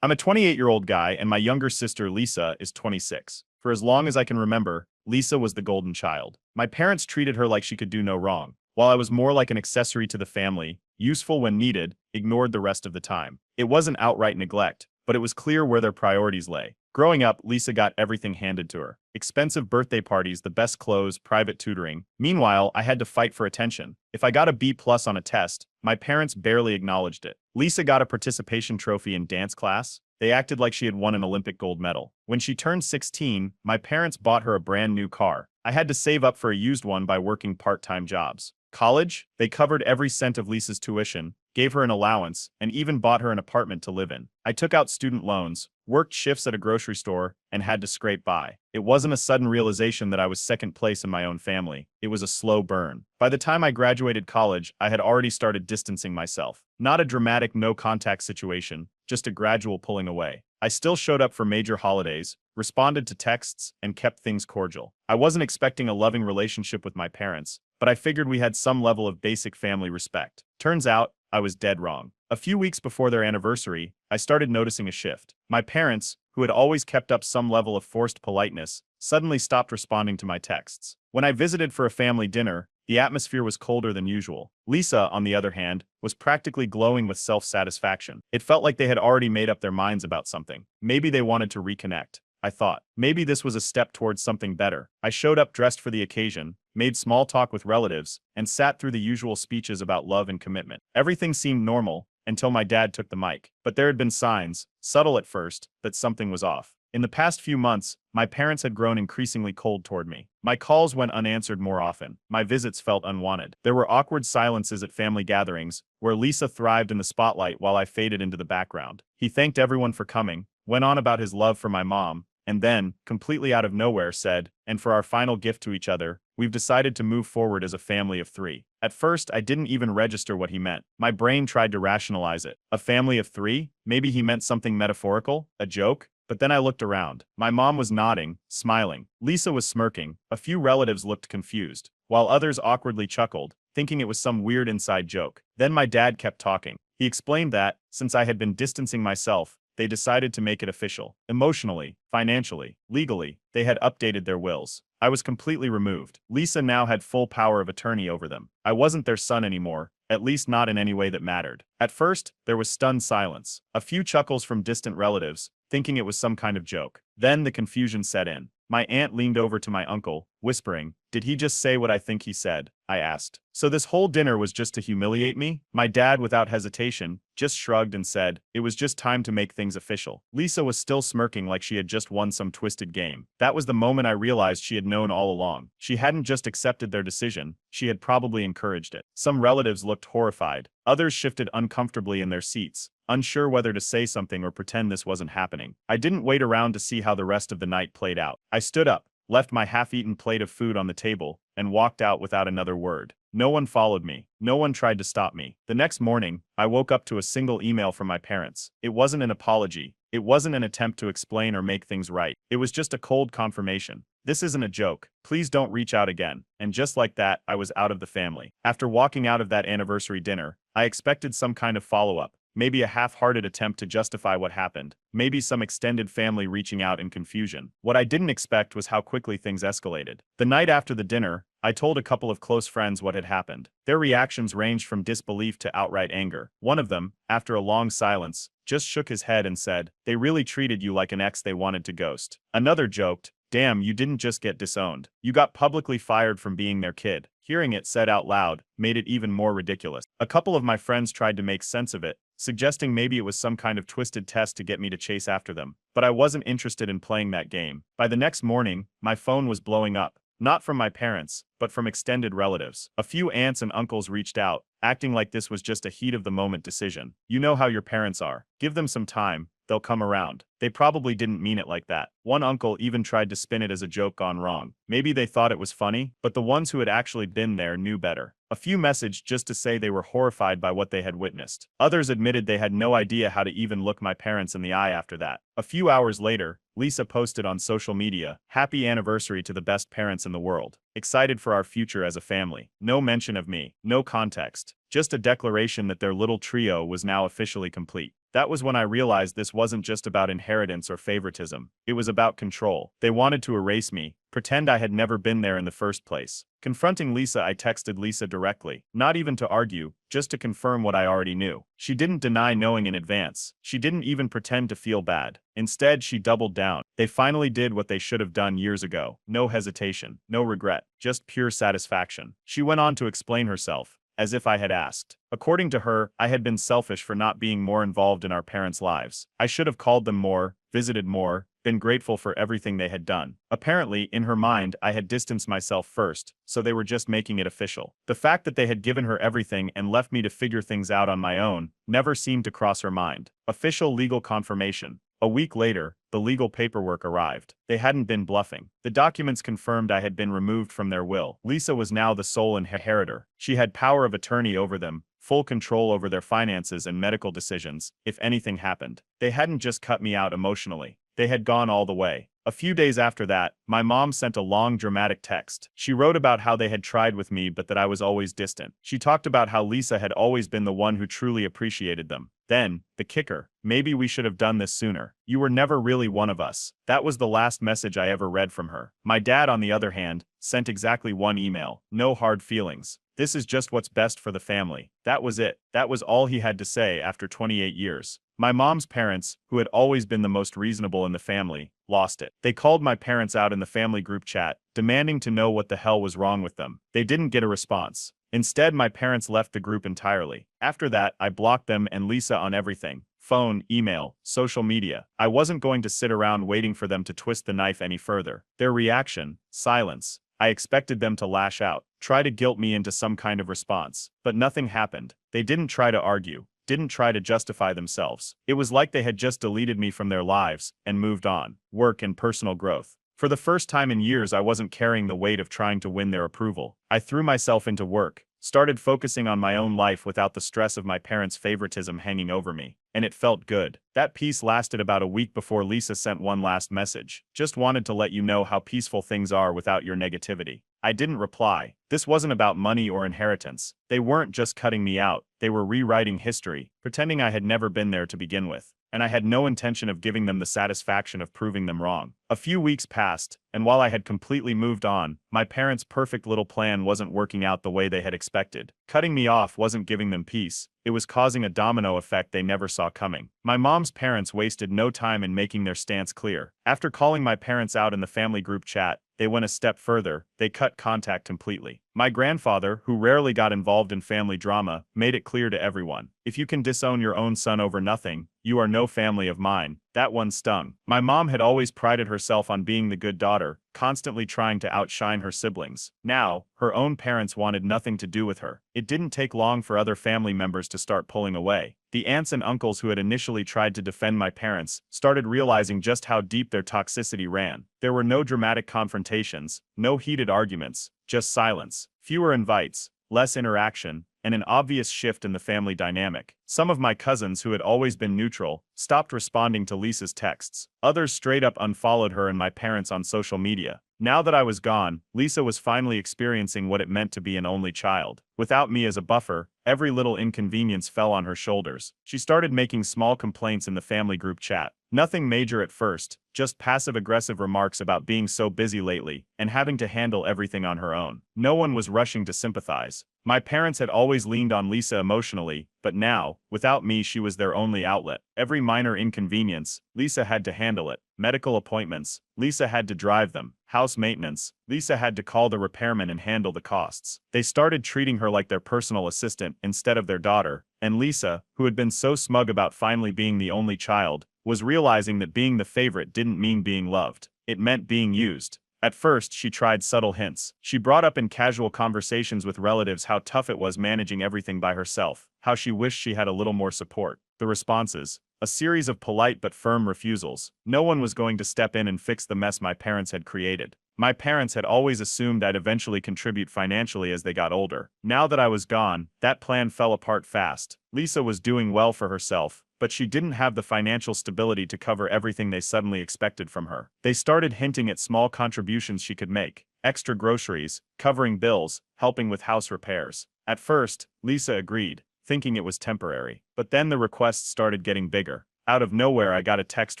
I'm a 28-year-old guy, and my younger sister, Lisa, is 26. For as long as I can remember, Lisa was the golden child. My parents treated her like she could do no wrong, while I was more like an accessory to the family, useful when needed, ignored the rest of the time. It wasn't outright neglect, but it was clear where their priorities lay. Growing up, Lisa got everything handed to her. Expensive birthday parties, the best clothes, private tutoring. Meanwhile, I had to fight for attention. If I got a B+ on a test, my parents barely acknowledged it. Lisa got a participation trophy in dance class. They acted like she had won an Olympic gold medal. When she turned 16, my parents bought her a brand new car. I had to save up for a used one by working part-time jobs. College? They covered every cent of Lisa's tuition, gave her an allowance, and even bought her an apartment to live in. I took out student loans, worked shifts at a grocery store, and had to scrape by. It wasn't a sudden realization that I was second place in my own family. It was a slow burn. By the time I graduated college, I had already started distancing myself. Not a dramatic no-contact situation, just a gradual pulling away. I still showed up for major holidays, responded to texts, and kept things cordial. I wasn't expecting a loving relationship with my parents, but I figured we had some level of basic family respect. Turns out, I was dead wrong. A few weeks before their anniversary, I started noticing a shift. My parents, who had always kept up some level of forced politeness, suddenly stopped responding to my texts. When I visited for a family dinner, the atmosphere was colder than usual. Lisa, on the other hand, was practically glowing with self-satisfaction. It felt like they had already made up their minds about something. Maybe they wanted to reconnect. I thought, maybe this was a step towards something better. I showed up dressed for the occasion, made small talk with relatives, and sat through the usual speeches about love and commitment. Everything seemed normal until my dad took the mic. But there had been signs, subtle at first, that something was off. In the past few months, my parents had grown increasingly cold toward me. My calls went unanswered more often. My visits felt unwanted. There were awkward silences at family gatherings, where Lisa thrived in the spotlight while I faded into the background. He thanked everyone for coming, went on about his love for my mom, and then, completely out of nowhere, said, "And for our final gift to each other, we've decided to move forward as a family of 3. At first, I didn't even register what he meant. My brain tried to rationalize it. A family of 3? Maybe he meant something metaphorical? A joke? But then I looked around. My mom was nodding, smiling. Lisa was smirking. A few relatives looked confused, while others awkwardly chuckled, thinking it was some weird inside joke. Then my dad kept talking. He explained that, since I had been distancing myself, they decided to make it official. Emotionally, financially, legally, they had updated their wills. I was completely removed. Lisa now had full power of attorney over them. I wasn't their son anymore, at least not in any way that mattered. At first, there was stunned silence. A few chuckles from distant relatives, thinking it was some kind of joke. Then the confusion set in. My aunt leaned over to my uncle, whispering, "Did he just say what I think he said?" I asked. "So this whole dinner was just to humiliate me?" My dad, without hesitation, just shrugged and said, "It was just time to make things official." Lisa was still smirking like she had just won some twisted game. That was the moment I realized she had known all along. She hadn't just accepted their decision, she had probably encouraged it. Some relatives looked horrified. Others shifted uncomfortably in their seats, unsure whether to say something or pretend this wasn't happening. I didn't wait around to see how the rest of the night played out. I stood up, left my half-eaten plate of food on the table, and walked out without another word. No one followed me. No one tried to stop me. The next morning, I woke up to a single email from my parents. It wasn't an apology. It wasn't an attempt to explain or make things right. It was just a cold confirmation. "This isn't a joke. Please don't reach out again." And just like that, I was out of the family. After walking out of that anniversary dinner, I expected some kind of follow-up. Maybe a half-hearted attempt to justify what happened. Maybe some extended family reaching out in confusion. What I didn't expect was how quickly things escalated. The night after the dinner, I told a couple of close friends what had happened. Their reactions ranged from disbelief to outright anger. One of them, after a long silence, just shook his head and said, "They really treated you like an ex they wanted to ghost." Another joked, "Damn, you didn't just get disowned. You got publicly fired from being their kid." Hearing it said out loud made it even more ridiculous. A couple of my friends tried to make sense of it, suggesting maybe it was some kind of twisted test to get me to chase after them. But I wasn't interested in playing that game. By the next morning, my phone was blowing up. Not from my parents, but from extended relatives. A few aunts and uncles reached out, acting like this was just a heat-of-the-moment decision. "You know how your parents are. Give them some time, they'll come around." They probably didn't mean it like that. One uncle even tried to spin it as a joke gone wrong. Maybe they thought it was funny, but the ones who had actually been there knew better. A few messaged just to say they were horrified by what they had witnessed. Others admitted they had no idea how to even look my parents in the eye after that. A few hours later, Lisa posted on social media, "Happy anniversary to the best parents in the world. Excited for our future as a family." No mention of me, no context. just a declaration that their little trio was now officially complete. That was when I realized this wasn't just about inheritance or favoritism. It was about control. They wanted to erase me, pretend I had never been there in the first place. Confronting Lisa, I texted Lisa directly, not even to argue, just to confirm what I already knew. She didn't deny knowing in advance. She didn't even pretend to feel bad. Instead, she doubled down. They finally did what they should have done years ago. No hesitation, no regret, just pure satisfaction. She went on to explain herself, as if I had asked. According to her, I had been selfish for not being more involved in our parents' lives. I should have called them more, visited more, been grateful for everything they had done. Apparently, in her mind, I had distanced myself first, so they were just making it official. The fact that they had given her everything and left me to figure things out on my own never seemed to cross her mind. Official legal confirmation. A week later, the legal paperwork arrived. They hadn't been bluffing. The documents confirmed I had been removed from their will. Lisa was now the sole inheritor. She had power of attorney over them, full control over their finances and medical decisions, if anything happened. They hadn't just cut me out emotionally. They had gone all the way. A few days after that, my mom sent a long dramatic text. She wrote about how they had tried with me but that I was always distant. She talked about how Lisa had always been the one who truly appreciated them. Then, the kicker, maybe we should have done this sooner. You were never really one of us. That was the last message I ever read from her. My dad, on the other hand, sent exactly one email. No hard feelings. This is just what's best for the family. That was it. That was all he had to say after 28 years. My mom's parents, who had always been the most reasonable in the family, lost it. They called my parents out in the family group chat, demanding to know what the hell was wrong with them. They didn't get a response. Instead, my parents left the group entirely. After that, I blocked them and Lisa on everything. Phone, email, social media. I wasn't going to sit around waiting for them to twist the knife any further. Their reaction? Silence. I expected them to lash out, try to guilt me into some kind of response. But nothing happened. They didn't try to argue, didn't try to justify themselves. It was like they had just deleted me from their lives and moved on. Work and personal growth. For the first time in years, I wasn't carrying the weight of trying to win their approval. I threw myself into work, started focusing on my own life without the stress of my parents' favoritism hanging over me. And it felt good. That peace lasted about a week before Lisa sent one last message. Just wanted to let you know how peaceful things are without your negativity. I didn't reply. This wasn't about money or inheritance. They weren't just cutting me out. They were rewriting history, pretending I had never been there to begin with. And I had no intention of giving them the satisfaction of proving them wrong. A few weeks passed, and while I had completely moved on, my parents' perfect little plan wasn't working out the way they had expected. Cutting me off wasn't giving them peace. It was causing a domino effect they never saw coming. My mom's parents wasted no time in making their stance clear. After calling my parents out in the family group chat, they went a step further. They cut contact completely. My grandfather, who rarely got involved in family drama, made it clear to everyone. If you can disown your own son over nothing, you are no family of mine. That one stung. My mom had always prided herself on being the good daughter, constantly trying to outshine her siblings. Now, her own parents wanted nothing to do with her. It didn't take long for other family members to start pulling away. The aunts and uncles who had initially tried to defend my parents started realizing just how deep their toxicity ran. There were no dramatic confrontations, no heated arguments, just silence, fewer invites, less interaction, and an obvious shift in the family dynamic. Some of my cousins who had always been neutral stopped responding to Lisa's texts. Others straight up unfollowed her and my parents on social media. Now that I was gone, Lisa was finally experiencing what it meant to be an only child. Without me as a buffer, every little inconvenience fell on her shoulders. She started making small complaints in the family group chat. Nothing major at first, just passive-aggressive remarks about being so busy lately and having to handle everything on her own. No one was rushing to sympathize. My parents had always leaned on Lisa emotionally, but now, without me, she was their only outlet. Every minor inconvenience, Lisa had to handle it. Medical appointments, Lisa had to drive them. House maintenance, Lisa had to call the repairman and handle the costs. They started treating her like their personal assistant instead of their daughter, and Lisa, who had been so smug about finally being the only child, was realizing that being the favorite didn't mean being loved. It meant being used. At first, she tried subtle hints. She brought up in casual conversations with relatives how tough it was managing everything by herself, how she wished she had a little more support. The responses? A series of polite but firm refusals. No one was going to step in and fix the mess my parents had created. My parents had always assumed I'd eventually contribute financially as they got older. Now that I was gone, that plan fell apart fast. Lisa was doing well for herself, but she didn't have the financial stability to cover everything they suddenly expected from her. They started hinting at small contributions she could make. extra groceries, covering bills, helping with house repairs. At first, Lisa agreed, thinking it was temporary. But then the requests started getting bigger. Out of nowhere, I got a text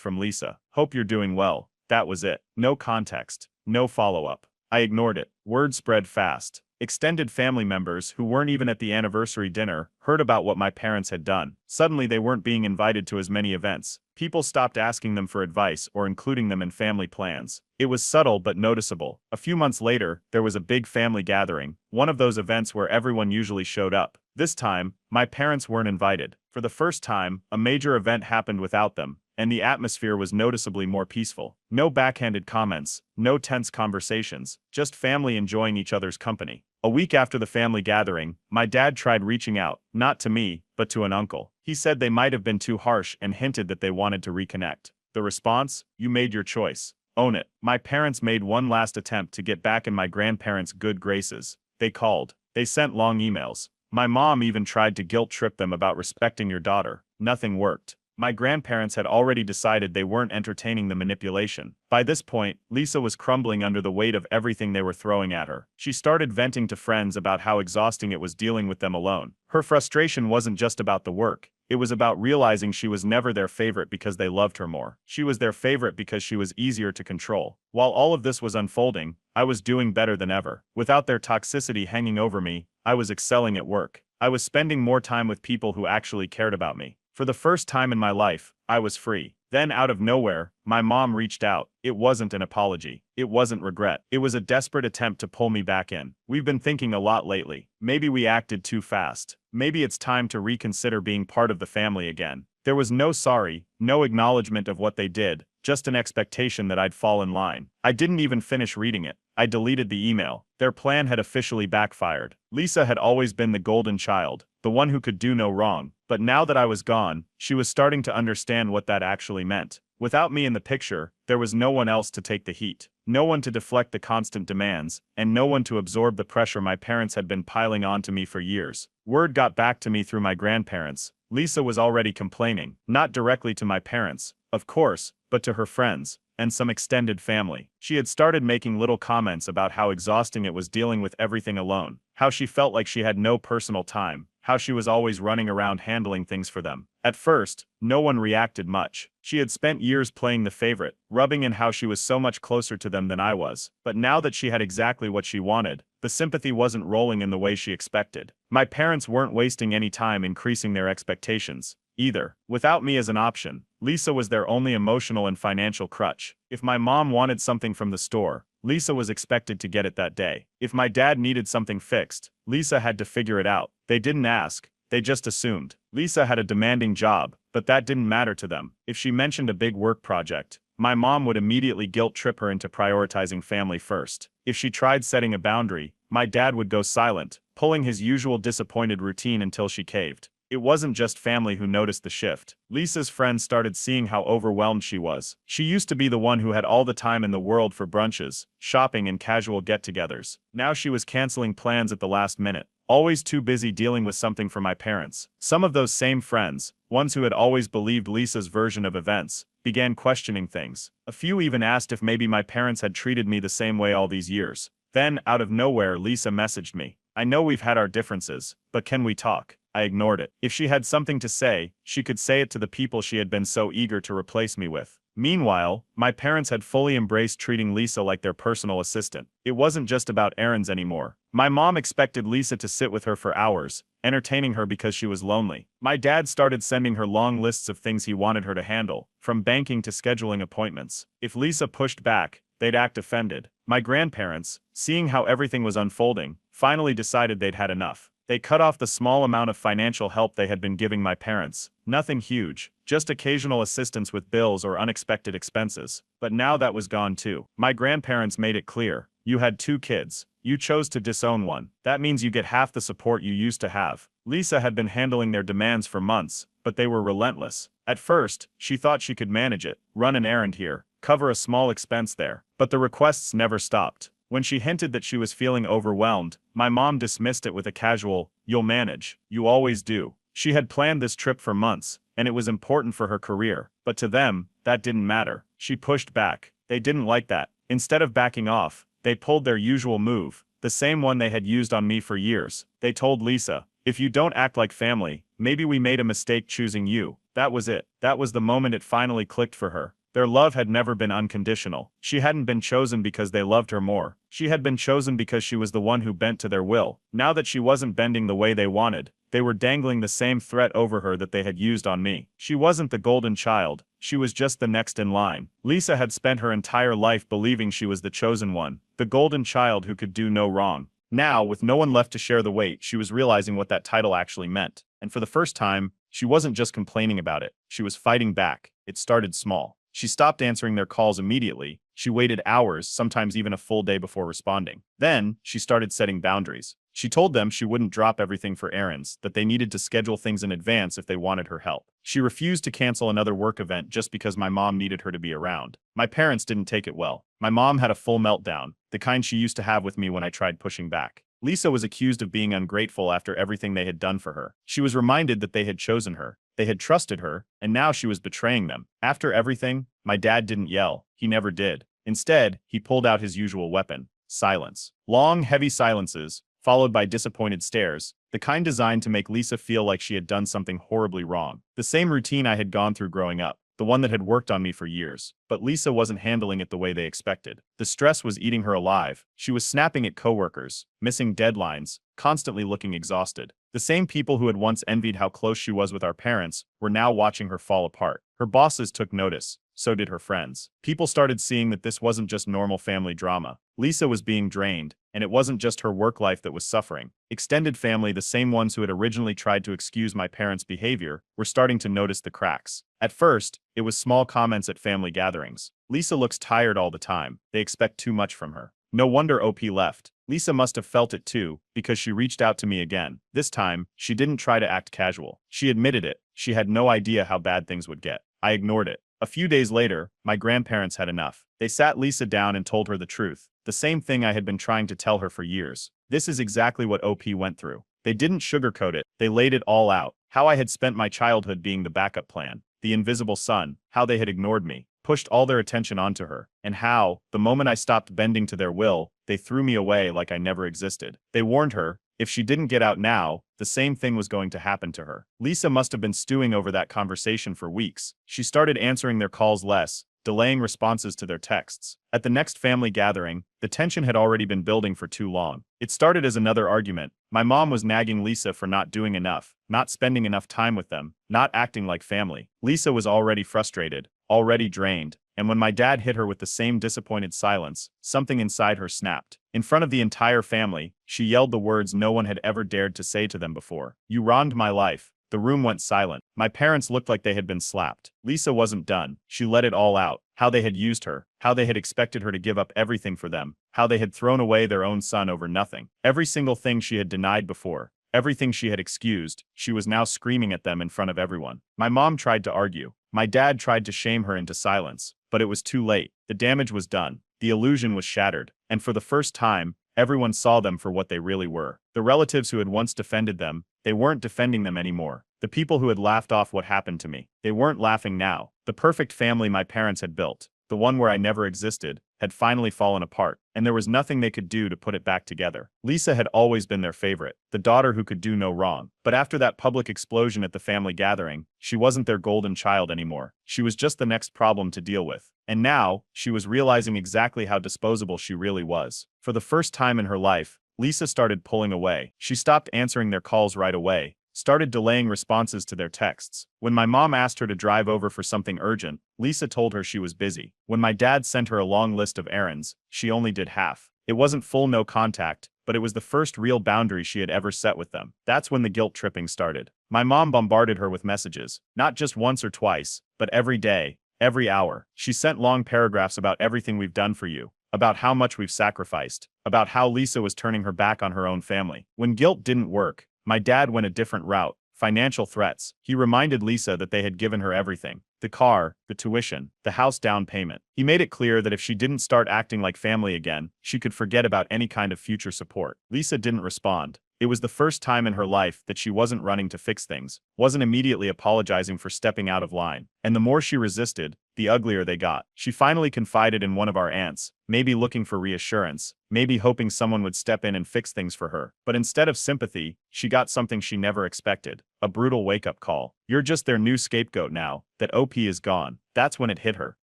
from Lisa. "Hope you're doing well." That was it. No context. No follow-up. I ignored it. Word spread fast. Extended family members, who weren't even at the anniversary dinner, heard about what my parents had done. Suddenly they weren't being invited to as many events. People stopped asking them for advice or including them in family plans. It was subtle but noticeable. A few months later, there was a big family gathering, one of those events where everyone usually showed up. This time, my parents weren't invited. For the first time, a major event happened without them, and the atmosphere was noticeably more peaceful. No backhanded comments, no tense conversations, just family enjoying each other's company. A week after the family gathering, my dad tried reaching out, not to me, but to an uncle. He said they might have been too harsh and hinted that they wanted to reconnect. The response? "You made your choice. Own it." My parents made one last attempt to get back in my grandparents' good graces. They called. They sent long emails. My mom even tried to guilt trip them about respecting your daughter. Nothing worked. My grandparents had already decided they weren't entertaining the manipulation. By this point, Lisa was crumbling under the weight of everything they were throwing at her. She started venting to friends about how exhausting it was dealing with them alone. Her frustration wasn't just about the work. It was about realizing she was never their favorite because they loved her more. She was their favorite because she was easier to control. While all of this was unfolding, I was doing better than ever. Without their toxicity hanging over me, I was excelling at work. I was spending more time with people who actually cared about me. For the first time in my life, I was free. Then out of nowhere, my mom reached out. It wasn't an apology. It wasn't regret. It was a desperate attempt to pull me back in. "We've been thinking a lot lately. Maybe we acted too fast. Maybe it's time to reconsider being part of the family again." There was no sorry, no acknowledgement of what they did, just an expectation that I'd fall in line. I didn't even finish reading it. I deleted the email. Their plan had officially backfired. Lisa had always been the golden child, the one who could do no wrong. But now that I was gone, she was starting to understand what that actually meant. Without me in the picture, there was no one else to take the heat, no one to deflect the constant demands, and no one to absorb the pressure my parents had been piling onto me for years. Word got back to me through my grandparents. Lisa was already complaining, not directly to my parents, of course, but to her friends and some extended family. She had started making little comments about how exhausting it was dealing with everything alone, how she felt like she had no personal time, how she was always running around handling things for them. At first, no one reacted much. She had spent years playing the favorite, rubbing in how she was so much closer to them than I was. But now that she had exactly what she wanted, the sympathy wasn't rolling in the way she expected. My parents weren't wasting any time increasing their expectations either. Without me as an option, Lisa was their only emotional and financial crutch. If my mom wanted something from the store, Lisa was expected to get it that day. If my dad needed something fixed, Lisa had to figure it out. They didn't ask, they just assumed. Lisa had a demanding job, but that didn't matter to them. If she mentioned a big work project, my mom would immediately guilt trip her into prioritizing family first. If she tried setting a boundary, my dad would go silent, pulling his usual disappointed routine until she caved. It wasn't just family who noticed the shift. Lisa's friends started seeing how overwhelmed she was. She used to be the one who had all the time in the world for brunches, shopping, and casual get-togethers. Now she was canceling plans at the last minute, always too busy dealing with something for my parents. Some of those same friends, ones who had always believed Lisa's version of events, began questioning things. A few even asked if maybe my parents had treated me the same way all these years. Then, out of nowhere, Lisa messaged me. "I know we've had our differences, but can we talk?" I ignored it. If she had something to say, she could say it to the people she had been so eager to replace me with. Meanwhile, my parents had fully embraced treating Lisa like their personal assistant. It wasn't just about errands anymore. My mom expected Lisa to sit with her for hours, entertaining her because she was lonely. My dad started sending her long lists of things he wanted her to handle, from banking to scheduling appointments. If Lisa pushed back, they'd act offended. My grandparents, seeing how everything was unfolding, finally decided they'd had enough. They cut off the small amount of financial help they had been giving my parents. Nothing huge, just occasional assistance with bills or unexpected expenses. But now that was gone too. My grandparents made it clear. "You had 2 kids. You chose to disown one. That means you get half the support you used to have." Lisa had been handling their demands for months, but they were relentless. At first, she thought she could manage it, run an errand here, cover a small expense there. But the requests never stopped. When she hinted that she was feeling overwhelmed, my mom dismissed it with a casual, "You'll manage. You always do." She had planned this trip for months, and it was important for her career. But to them, that didn't matter. She pushed back. They didn't like that. Instead of backing off, They pulled their usual move, the same one they had used on me for years. They told Lisa, "If you don't act like family, maybe we made a mistake choosing you." That was it. That was the moment it finally clicked for her. Their love had never been unconditional. She hadn't been chosen because they loved her more. She had been chosen because she was the one who bent to their will. Now that she wasn't bending the way they wanted, they were dangling the same threat over her that they had used on me. She wasn't the golden child. She was just the next in line. Lisa had spent her entire life believing she was the chosen one, the golden child who could do no wrong. Now, with no one left to share the weight, she was realizing what that title actually meant. And for the first time, she wasn't just complaining about it. She was fighting back. It started small. She stopped answering their calls immediately. She waited hours, sometimes even a full day before responding. Then, she started setting boundaries. She told them she wouldn't drop everything for errands, that they needed to schedule things in advance if they wanted her help. She refused to cancel another work event just because my mom needed her to be around. My parents didn't take it well. My mom had a full meltdown, the kind she used to have with me when I tried pushing back. Lisa was accused of being ungrateful after everything they had done for her. She was reminded that they had chosen her. They had trusted her, and now she was betraying them. After everything, my dad didn't yell. He never did. Instead, he pulled out his usual weapon: silence. Long, heavy silences, followed by disappointed stares, the kind designed to make Lisa feel like she had done something horribly wrong. The same routine I had gone through growing up, the one that had worked on me for years. But Lisa wasn't handling it the way they expected. The stress was eating her alive. She was snapping at coworkers, missing deadlines, constantly looking exhausted. The same people who had once envied how close she was with our parents were now watching her fall apart. Her bosses took notice. So did her friends. People started seeing that this wasn't just normal family drama. Lisa was being drained, and it wasn't just her work life that was suffering. Extended family, the same ones who had originally tried to excuse my parents' behavior, were starting to notice the cracks. At first, it was small comments at family gatherings. "Lisa looks tired all the time. They expect too much from her." No wonder OP left. Lisa must have felt it too, because she reached out to me again. This time, she didn't try to act casual. She admitted it. She had no idea how bad things would get. I ignored it. A few days later, my grandparents had enough. They sat Lisa down and told her the truth. The same thing I had been trying to tell her for years. This is exactly what OP went through. They didn't sugarcoat it. They laid it all out. How I had spent my childhood being the backup plan, the invisible son, how they had ignored me, pushed all their attention onto her, and how, the moment I stopped bending to their will, they threw me away like I never existed. They warned her, if she didn't get out now, the same thing was going to happen to her. Lisa must have been stewing over that conversation for weeks. She started answering their calls less, delaying responses to their texts. At the next family gathering, the tension had already been building for too long. It started as another argument. My mom was nagging Lisa for not doing enough, not spending enough time with them, not acting like family. Lisa was already frustrated, already drained, and when my dad hit her with the same disappointed silence, something inside her snapped. In front of the entire family, she yelled the words no one had ever dared to say to them before. "You ruined my life." The room went silent. My parents looked like they had been slapped. Lisa wasn't done. She let it all out. How they had used her. How they had expected her to give up everything for them. How they had thrown away their own son over nothing. Every single thing she had denied before. Everything she had excused, she was now screaming at them in front of everyone. My mom tried to argue. My dad tried to shame her into silence. But it was too late. The damage was done. The illusion was shattered. And for the first time, everyone saw them for what they really were. The relatives who had once defended them, they weren't defending them anymore. The people who had laughed off what happened to me, they weren't laughing now. The perfect family my parents had built, the one where I never existed, had finally fallen apart, and there was nothing they could do to put it back together. Lisa had always been their favorite, the daughter who could do no wrong. But after that public explosion at the family gathering, she wasn't their golden child anymore. She was just the next problem to deal with. And now, she was realizing exactly how disposable she really was. For the first time in her life, Lisa started pulling away. She stopped answering their calls right away, started delaying responses to their texts. When my mom asked her to drive over for something urgent, Lisa told her she was busy. When my dad sent her a long list of errands, she only did half. It wasn't full no contact, but it was the first real boundary she had ever set with them. That's when the guilt tripping started. My mom bombarded her with messages, not just once or twice, but every day, every hour. She sent long paragraphs about everything we've done for you, about how much we've sacrificed, about how Lisa was turning her back on her own family. When guilt didn't work, my dad went a different route. Financial threats. He reminded Lisa that they had given her everything. The car, the tuition, the house down payment. He made it clear that if she didn't start acting like family again, she could forget about any kind of future support. Lisa didn't respond. It was the first time in her life that she wasn't running to fix things, wasn't immediately apologizing for stepping out of line. And the more she resisted, the uglier they got. She finally confided in one of our aunts, maybe looking for reassurance, maybe hoping someone would step in and fix things for her. But instead of sympathy, she got something she never expected, a brutal wake-up call. You're just their new scapegoat now, that OP is gone. That's when it hit her.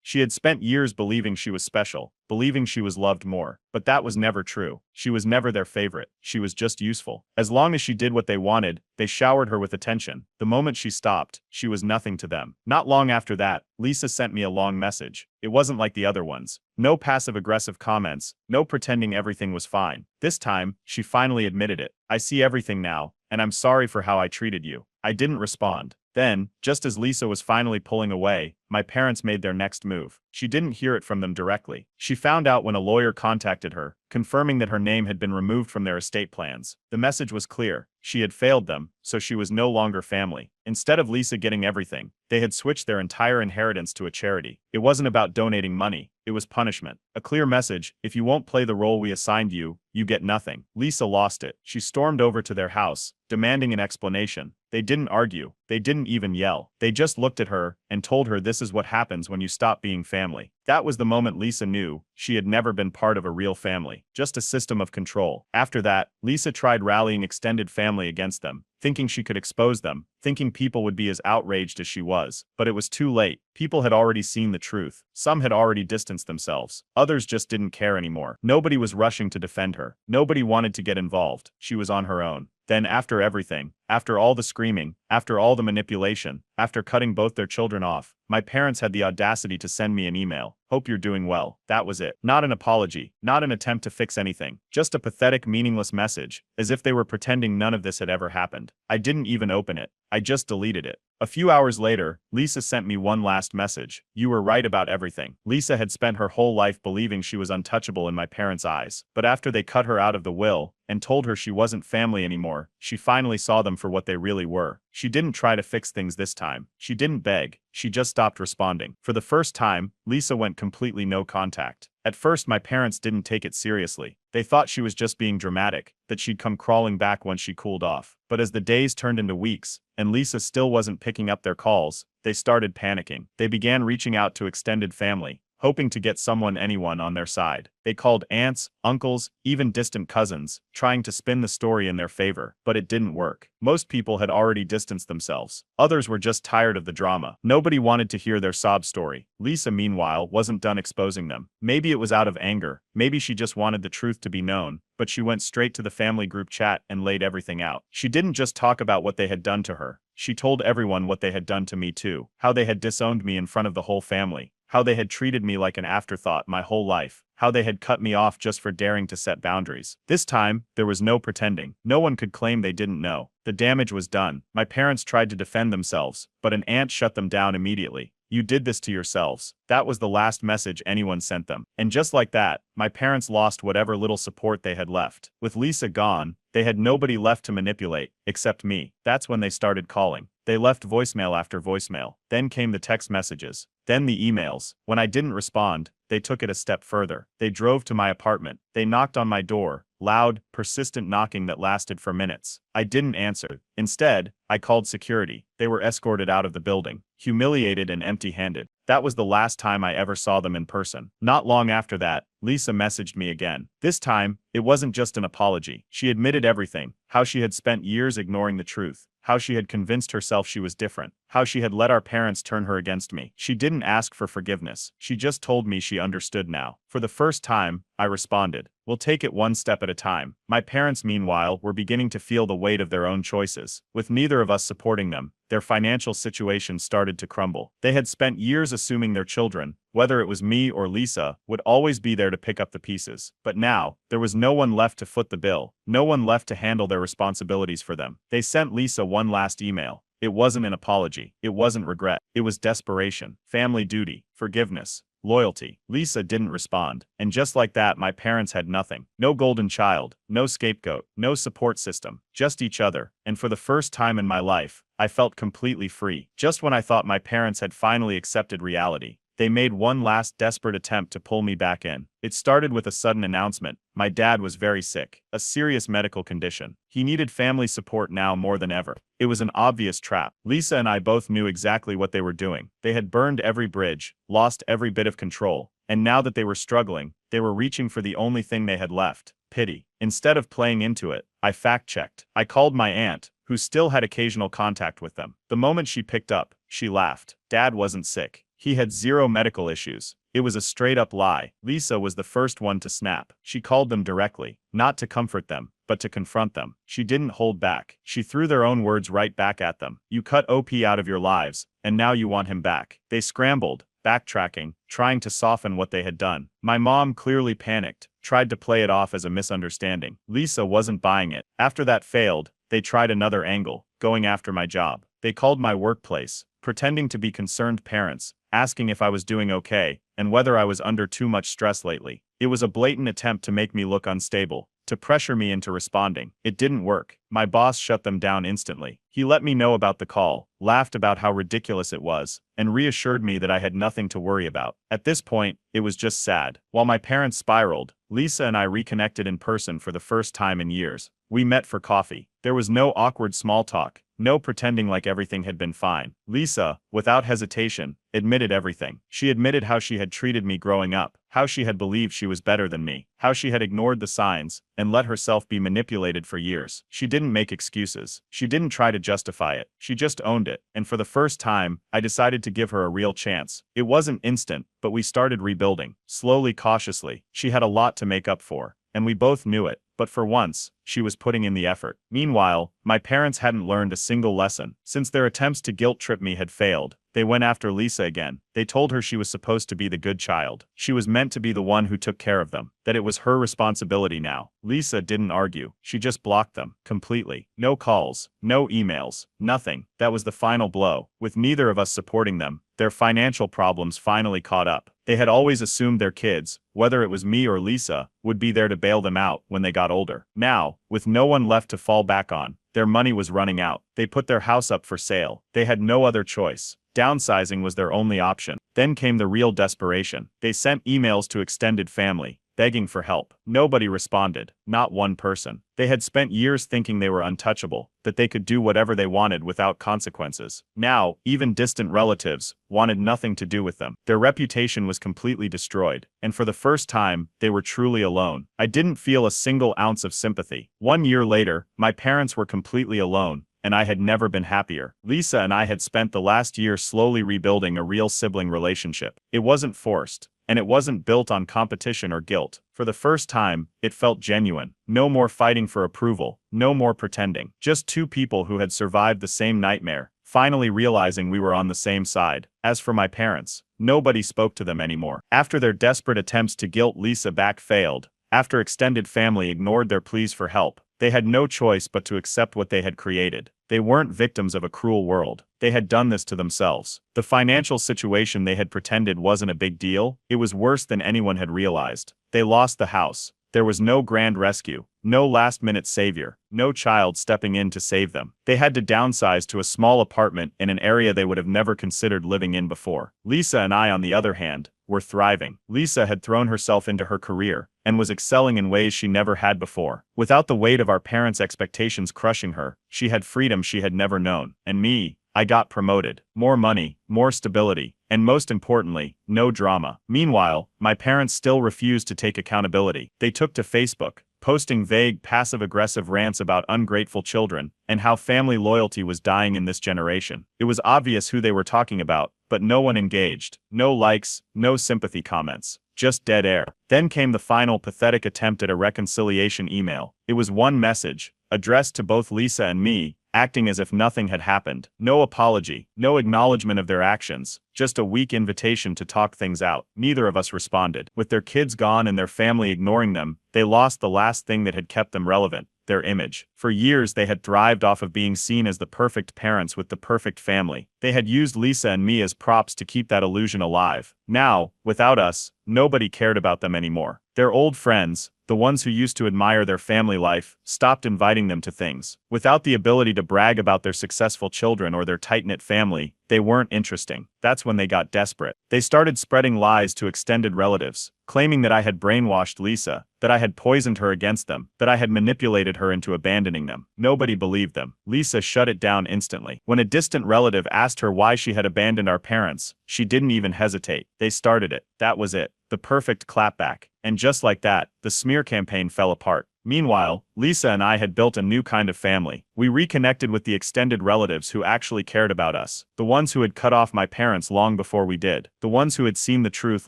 She had spent years believing she was special, believing she was loved more. But that was never true. She was never their favorite. She was just useful. As long as she did what they wanted, they showered her with attention. The moment she stopped, she was nothing to them. Not long after that, Lisa sent me a long message. It wasn't like the other ones. No passive-aggressive comments, no pretending everything was fine. This time, she finally admitted it. I see everything now, and I'm sorry for how I treated you. I didn't respond. Then, just as Lisa was finally pulling away, my parents made their next move. She didn't hear it from them directly. She found out when a lawyer contacted her, confirming that her name had been removed from their estate plans. The message was clear. She had failed them, so she was no longer family. Instead of Lisa getting everything, they had switched their entire inheritance to a charity. It wasn't about donating money. It was punishment. A clear message: if you won't play the role we assigned you, you get nothing. Lisa lost it. She stormed over to their house, demanding an explanation. They didn't argue. They didn't even yell. They just looked at her and told her this is what happens when you stop being family. That was the moment Lisa knew she had never been part of a real family, just a system of control. After that, Lisa tried rallying extended family against them, thinking she could expose them, thinking people would be as outraged as she was. But it was too late. People had already seen the truth. Some had already distanced themselves. Others just didn't care anymore. Nobody was rushing to defend her. Nobody wanted to get involved. She was on her own. Then after everything, after all the screaming, after all the manipulation, after cutting both their children off, my parents had the audacity to send me an email. Hope you're doing well. That was it. Not an apology, not an attempt to fix anything, just a pathetic, meaningless message, as if they were pretending none of this had ever happened. I didn't even open it. I just deleted it. A few hours later, Lisa sent me one last message. You were right about everything. Lisa had spent her whole life believing she was untouchable in my parents' eyes. But after they cut her out of the will and told her she wasn't family anymore, she finally saw them for what they really were. She didn't try to fix things this time. She didn't beg. She just stopped responding. For the first time, Lisa went completely no contact. At first, my parents didn't take it seriously. They thought she was just being dramatic, that she'd come crawling back once she cooled off. But as the days turned into weeks, and Lisa still wasn't picking up their calls, they started panicking. They began reaching out to extended family, hoping to get anyone on their side. They called aunts, uncles, even distant cousins, trying to spin the story in their favor. But it didn't work. Most people had already distanced themselves. Others were just tired of the drama. Nobody wanted to hear their sob story. Lisa, meanwhile, wasn't done exposing them. Maybe it was out of anger. Maybe she just wanted the truth to be known. But she went straight to the family group chat and laid everything out. She didn't just talk about what they had done to her. She told everyone what they had done to me too. How they had disowned me in front of the whole family. How they had treated me like an afterthought my whole life. How they had cut me off just for daring to set boundaries. This time, there was no pretending. No one could claim they didn't know. The damage was done. My parents tried to defend themselves, but an aunt shut them down immediately. You did this to yourselves. That was the last message anyone sent them. And just like that, my parents lost whatever little support they had left. With Lisa gone, they had nobody left to manipulate, except me. That's when they started calling. They left voicemail after voicemail. Then came the text messages. Then the emails. When I didn't respond, they took it a step further. They drove to my apartment. They knocked on my door. Loud, persistent knocking that lasted for minutes. I didn't answer. Instead, I called security. They were escorted out of the building, humiliated and empty-handed. That was the last time I ever saw them in person. Not long after that, Lisa messaged me again. This time, it wasn't just an apology. She admitted everything. How she had spent years ignoring the truth. How she had convinced herself she was different. How she had let our parents turn her against me. She didn't ask for forgiveness. She just told me she understood now. For the first time, I responded. We'll take it one step at a time. My parents, meanwhile, were beginning to feel the weight of their own choices. With neither of us supporting them, their financial situation started to crumble. They had spent years assuming their children, whether it was me or Lisa, would always be there to pick up the pieces. But now, there was no one left to foot the bill. No one left to handle their responsibilities for them. They sent Lisa one last email. It wasn't an apology. It wasn't regret. It was desperation, family duty, forgiveness, loyalty. Lisa didn't respond. And just like that, my parents had nothing. No golden child, no scapegoat, no support system, just each other. And for the first time in my life, I felt completely free. Just when I thought my parents had finally accepted reality, they made one last desperate attempt to pull me back in. It started with a sudden announcement. My dad was very sick, a serious medical condition. He needed family support now more than ever. It was an obvious trap. Lisa and I both knew exactly what they were doing. They had burned every bridge, lost every bit of control, and now that they were struggling, they were reaching for the only thing they had left: pity. Instead of playing into it, I fact-checked. I called my aunt, who still had occasional contact with them. The moment she picked up, she laughed. Dad wasn't sick. He had zero medical issues. It was a straight-up lie. Lisa was the first one to snap. She called them directly, not to comfort them, but to confront them. She didn't hold back. She threw their own words right back at them. You cut OP out of your lives, and now you want him back. They scrambled, backtracking, trying to soften what they had done. My mom clearly panicked, tried to play it off as a misunderstanding. Lisa wasn't buying it. After that failed, they tried another angle, going after my job. They called my workplace, pretending to be concerned parents, asking if I was doing okay, and whether I was under too much stress lately. It was a blatant attempt to make me look unstable, to pressure me into responding. It didn't work. My boss shut them down instantly. He let me know about the call, laughed about how ridiculous it was, and reassured me that I had nothing to worry about. At this point, it was just sad. While my parents spiraled, Lisa and I reconnected in person for the first time in years. We met for coffee. There was no awkward small talk, no pretending like everything had been fine. Lisa, without hesitation, admitted everything. She admitted how she had treated me growing up, how she had believed she was better than me, how she had ignored the signs, and let herself be manipulated for years. She didn't make excuses. She didn't try to justify it. She just owned it. And for the first time, I decided to give her a real chance. It wasn't instant, but we started rebuilding, slowly, cautiously. She had a lot to make up for, and we both knew it. But for once, she was putting in the effort. Meanwhile, my parents hadn't learned a single lesson. Since their attempts to guilt-trip me had failed, they went after Lisa again. They told her she was supposed to be the good child. She was meant to be the one who took care of them, that it was her responsibility now. Lisa didn't argue. She just blocked them, completely. No calls, no emails, nothing. That was the final blow. With neither of us supporting them, their financial problems finally caught up. They had always assumed their kids, whether it was me or Lisa, would be there to bail them out when they got older. Now, with no one left to fall back on, their money was running out. They put their house up for sale. They had no other choice. Downsizing was their only option. Then came the real desperation. They sent emails to extended family, begging for help. Nobody responded, not one person. They had spent years thinking they were untouchable, that they could do whatever they wanted without consequences. Now, even distant relatives wanted nothing to do with them. Their reputation was completely destroyed, and for the first time, they were truly alone. I didn't feel a single ounce of sympathy. 1 year later, my parents were completely alone, and I had never been happier. Lisa and I had spent the last year slowly rebuilding a real sibling relationship. It wasn't forced, and it wasn't built on competition or guilt. For the first time, it felt genuine. No more fighting for approval, no more pretending. Just two people who had survived the same nightmare, finally realizing we were on the same side. As for my parents, nobody spoke to them anymore. After their desperate attempts to guilt Lisa back failed, after extended family ignored their pleas for help, they had no choice but to accept what they had created. They weren't victims of a cruel world. They had done this to themselves. The financial situation they had pretended wasn't a big deal. It was worse than anyone had realized. They lost the house. There was no grand rescue, no last-minute savior, no child stepping in to save them. They had to downsize to a small apartment in an area they would have never considered living in before. Lisa and I, on the other hand, were thriving. Lisa had thrown herself into her career and was excelling in ways she never had before. Without the weight of our parents' expectations crushing her, she had freedom she had never known. And me, I got promoted. More money, more stability, and most importantly, no drama. Meanwhile, my parents still refused to take accountability. They took to Facebook, posting vague, passive-aggressive rants about ungrateful children and how family loyalty was dying in this generation. It was obvious who they were talking about, but no one engaged. No likes, no sympathy comments. Just dead air. Then came the final pathetic attempt at a reconciliation email. It was one message, addressed to both Lisa and me, acting as if nothing had happened. No apology, no acknowledgement of their actions, just a weak invitation to talk things out. Neither of us responded. With their kids gone and their family ignoring them, they lost the last thing that had kept them relevant: their image. For years they had thrived off of being seen as the perfect parents with the perfect family. They had used Lisa and me as props to keep that illusion alive. Now, without us, nobody cared about them anymore. Their old friends, the ones who used to admire their family life, stopped inviting them to things. Without the ability to brag about their successful children or their tight-knit family, they weren't interesting. That's when they got desperate. They started spreading lies to extended relatives, claiming that I had brainwashed Lisa, that I had poisoned her against them, that I had manipulated her into abandoning them. Nobody believed them. Lisa shut it down instantly. When a distant relative asked her why she had abandoned our parents, she didn't even hesitate. They started it. That was it. The perfect clapback. And just like that, the smear campaign fell apart. Meanwhile, Lisa and I had built a new kind of family. We reconnected with the extended relatives who actually cared about us. The ones who had cut off my parents long before we did. The ones who had seen the truth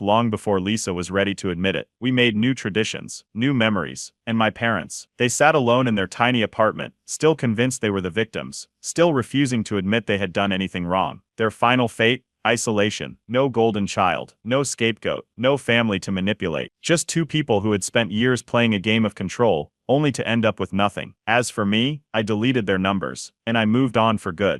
long before Lisa was ready to admit it. We made new traditions, new memories. And my parents. They sat alone in their tiny apartment, still convinced they were the victims, still refusing to admit they had done anything wrong. Their final fate? Isolation. No golden child. No scapegoat. No family to manipulate. Just two people who had spent years playing a game of control, only to end up with nothing. As for me, I deleted their numbers, and I moved on for good.